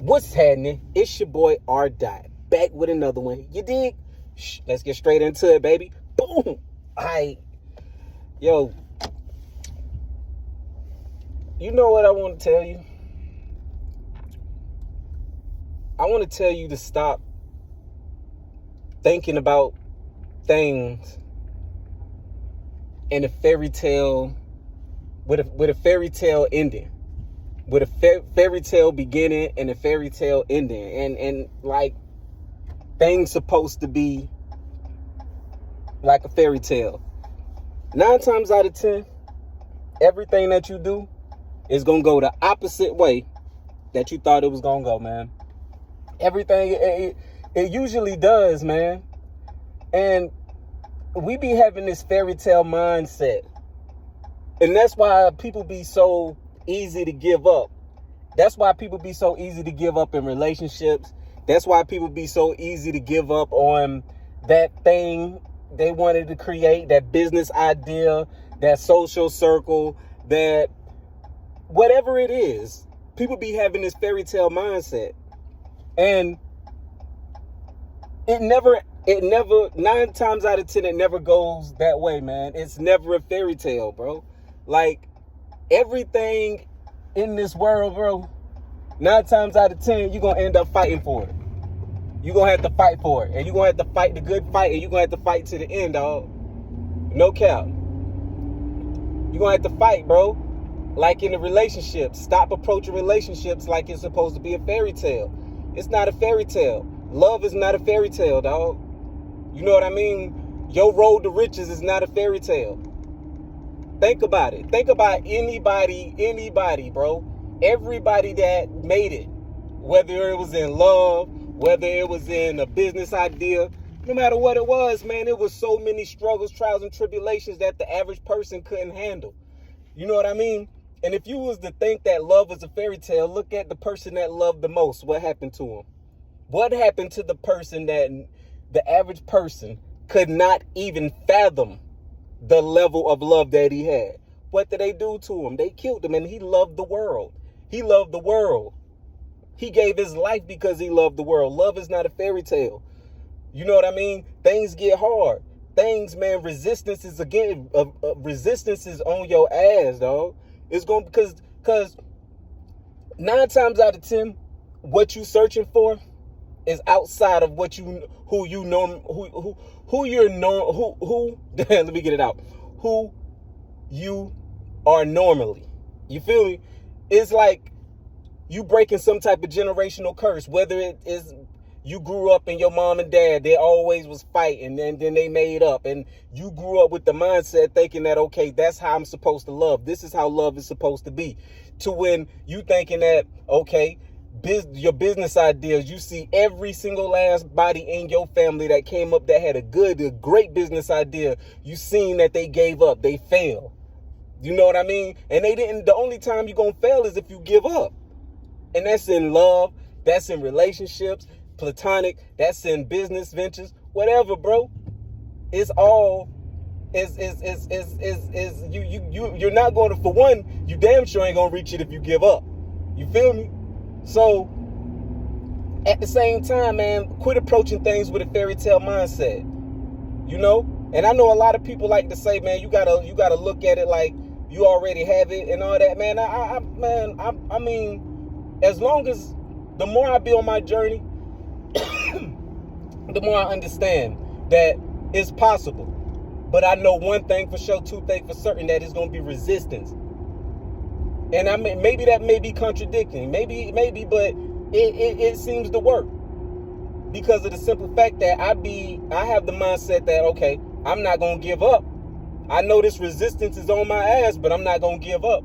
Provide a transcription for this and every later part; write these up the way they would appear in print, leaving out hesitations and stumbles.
What's happening? It's your boy R. Dot, back with another one. You dig? Let's get straight into it, baby. Boom. Alright. Yo. You know what I want to tell you? I want to tell you to stop thinking about things in a fairy tale with a fairy tale ending. With a fairy tale beginning and a fairy tale ending, and like things supposed to be like a fairy tale. 9 times out of 10, everything that you do is gonna go the opposite way that you thought it was gonna go, man. Everything it usually does, man. And we be having this fairy tale mindset, and that's why people be so easy to give up. That's why people be so easy to give up in relationships. That's why people be so easy to give up on that thing they wanted to create, that business idea, that social circle, that whatever it is. People be having this fairy tale mindset. And it never 9 times out of 10, it never goes that way, man. It's never a fairy tale, bro. Like, everything in this world, bro, 9 times out of 10, you're going to end up fighting for it. You're going to have to fight for it. And you're going to have to fight the good fight. And you're going to have to fight to the end, dog. No cap. You're going to have to fight, bro. Like in a relationship. Stop approaching relationships like it's supposed to be a fairy tale. It's not a fairy tale. Love is not a fairy tale, dog. You know what I mean? Your road to riches is not a fairy tale. Think about it. Think about anybody, bro. Everybody that made it. Whether it was in love, whether it was in a business idea, no matter what it was, man, it was so many struggles, trials, and tribulations that the average person couldn't handle. You know what I mean? And if you was to think that love was a fairy tale, look at the person that loved the most. What happened to him? What happened to the person that the average person could not even fathom the level of love that he had? What did they do to him? They killed him, and he loved the world. He loved the world. He gave his life because he loved the world. Love is not a fairy tale. You know what I mean? Things get hard. Things, man, resistance is resistance is on your ass, dog. It's going because 9 times out of 10, what you searching for is outside of what you let me get it out. Who you are normally. You feel me? It's like you breaking some type of generational curse, whether it is you grew up and your mom and dad, they always was fighting, and then they made up, and you grew up with the mindset thinking that, okay, that's how I'm supposed to love. This is how love is supposed to be. To when you thinking that, okay, your business ideas, you see every single last body in your family that came up that had a great business idea, you seen that they gave up, they failed. You know what I mean? And the only time you're going to fail is if you give up. And that's in love, that's in relationships, platonic, that's in business ventures, whatever, bro. It's all you're not going to, for one, you damn sure ain't gonna reach it if you give up. You feel me? So at the same time, man, quit approaching things with a fairy tale mindset. You know? And I know a lot of people like to say, man, you gotta look at it like you already have it and all that, man. I mean, as long as the more I be on my journey, the more I understand that it's possible. But I know one thing for sure, two things for certain, that it's going to be resistance. And I mean, maybe that may be contradicting. Maybe, but it seems to work. Because of the simple fact that I have the mindset that, okay, I'm not going to give up. I know this resistance is on my ass, but I'm not going to give up.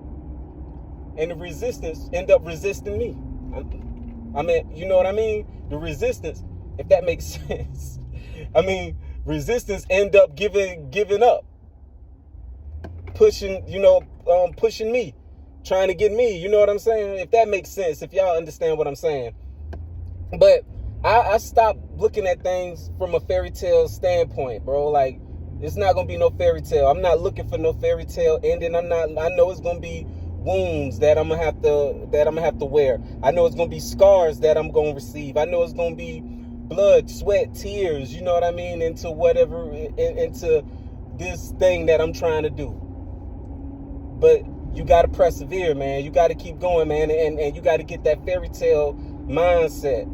And the resistance end up resisting me. I mean, you know what I mean? The resistance, if that makes sense. I mean, resistance end up giving up. Pushing me. Trying to get me. You know what I'm saying? If that makes sense. If y'all understand what I'm saying. But I stopped looking at things from a fairy tale standpoint, bro. Like, it's not going to be no fairy tale. I'm not looking for no fairy tale ending. I know it's going to be wounds that I'm gonna have to wear. I know it's gonna be scars that I'm gonna receive. I know it's gonna be blood, sweat, tears, you know what I mean, into this thing that I'm trying to do. But you gotta persevere, man. You gotta keep going, man, and you gotta get that fairy tale mindset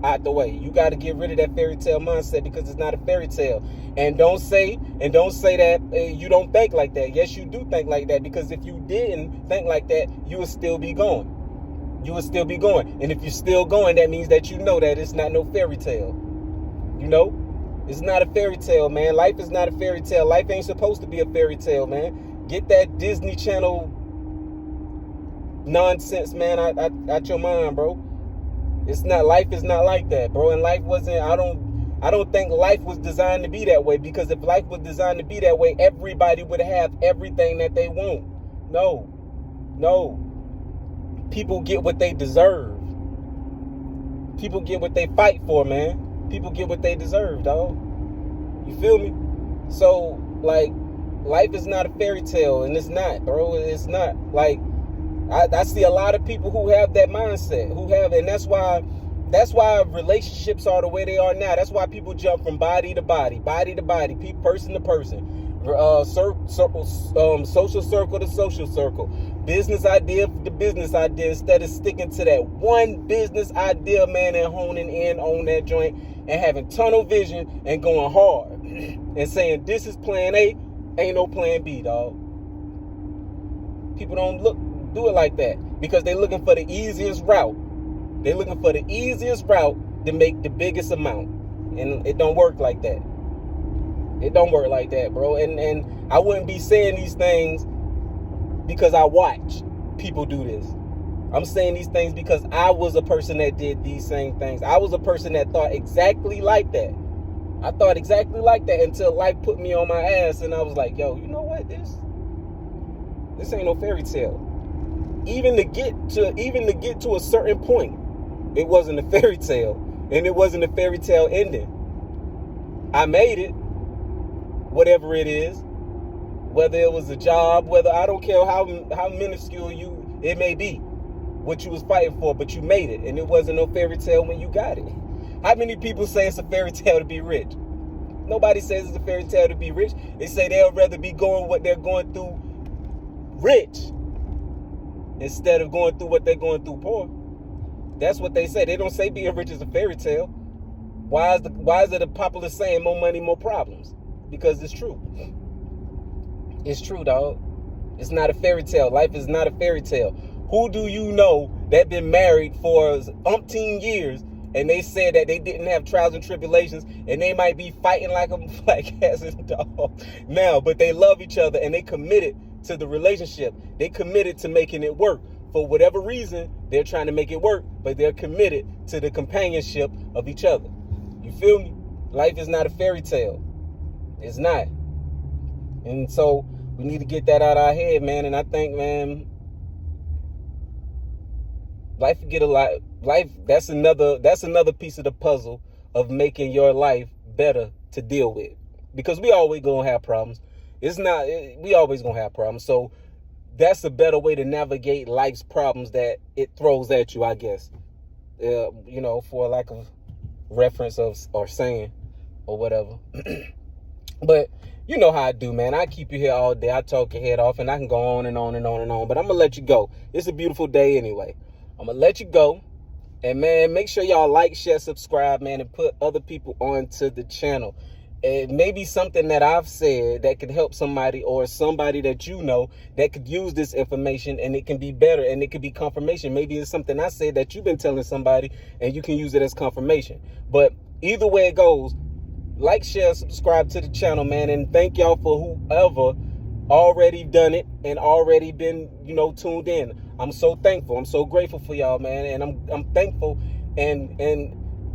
out the way. You got to get rid of that fairy tale mindset, because it's not a fairy tale. And don't say that you don't think like that. Yes, you do think like that, because if you didn't think like that, you would still be going. You would still be going. And if you're still going, that means that you know that it's not no fairy tale. You know? It's not a fairy tale, man. Life is not a fairy tale. Life ain't supposed to be a fairy tale, man. Get that Disney Channel nonsense, man, out your mind, bro. Life is not like that, bro. And life wasn't, I don't think life was designed to be that way, because if life was designed to be that way, everybody would have everything that they want. No. People get what they deserve. People get what they fight for, man. People get what they deserve, dog. You feel me? So, like, life is not a fairy tale, and it's not, bro. It's not. Like, I see a lot of people who have that mindset, and that's why relationships are the way they are now. That's why people jump from body to body, person to person, social circle to social circle, business idea to business idea, instead of sticking to that one business idea, man, and honing in on that joint and having tunnel vision and going hard and saying, this is plan A, ain't no plan B, dog. People don't do it like that, because they're looking for the easiest route. They're looking for the easiest route to make the biggest amount. And it don't work like that. It don't work like that, bro. And I wouldn't be saying these things because I watch people do this. I'm saying these things because I was a person that did these same things. I was a person that thought exactly like that. I thought exactly like that until life put me on my ass, and I was like, yo, you know what? This ain't no fairy tale. Even to get to a certain point, it wasn't a fairy tale, and it wasn't a fairy tale ending. I made it, whatever it is, whether it was a job, whether, I don't care how minuscule it may be, what you was fighting for, but you made it, and it wasn't no fairy tale when you got it. How many people say it's a fairy tale to be rich? Nobody says it's a fairy tale to be rich. They say they'll rather be going what they're going through rich instead of going through what they're going through poor. That's what they say. They don't say being rich is a fairy tale. Why is it a popular saying, more money, more problems? Because it's true. It's true, dog. It's not a fairy tale. Life is not a fairy tale. Who do you know that been married for umpteen years, and they said that they didn't have trials and tribulations, and they might be fighting like cats and dogs now, but they love each other, and they committed to the relationship. They committed to making it work. For whatever reason, they're trying to make it work, but they're committed to the companionship of each other. You feel me? Life is not a fairy tale. It's not. And so we need to get that out of our head, man. And I think, man, life, that's another piece of the puzzle of making your life better to deal with. Because we always gonna have problems. We always gonna have problems. So that's a better way to navigate life's problems that it throws at you, I guess. For lack of reference or saying or whatever. But you know how I do, man. I keep you here all day. I talk your head off, and I can go on and on and on and on. But I'm going to let you go. It's a beautiful day anyway. I'm going to let you go. And, man, make sure y'all like, share, subscribe, man, and put other people onto the channel. It may be something that I've said that could help somebody, or somebody that you know that could use this information, and it can be better, and it could be confirmation. Maybe it's something I said that you've been telling somebody, and you can use it as confirmation. But either way it goes, like, share, subscribe to the channel, man, and thank y'all for whoever already done it and already been, tuned in. I'm so thankful. I'm so grateful for y'all, man, and I'm thankful and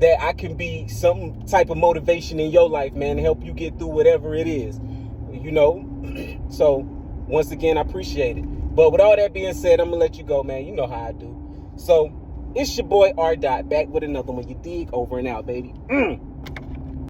that I can be some type of motivation in your life, man, to help you get through whatever it is, So, once again, I appreciate it. But with all that being said, I'm going to let you go, man. You know how I do. So, it's your boy R. Dot, back with another one. You dig? Over and out, baby.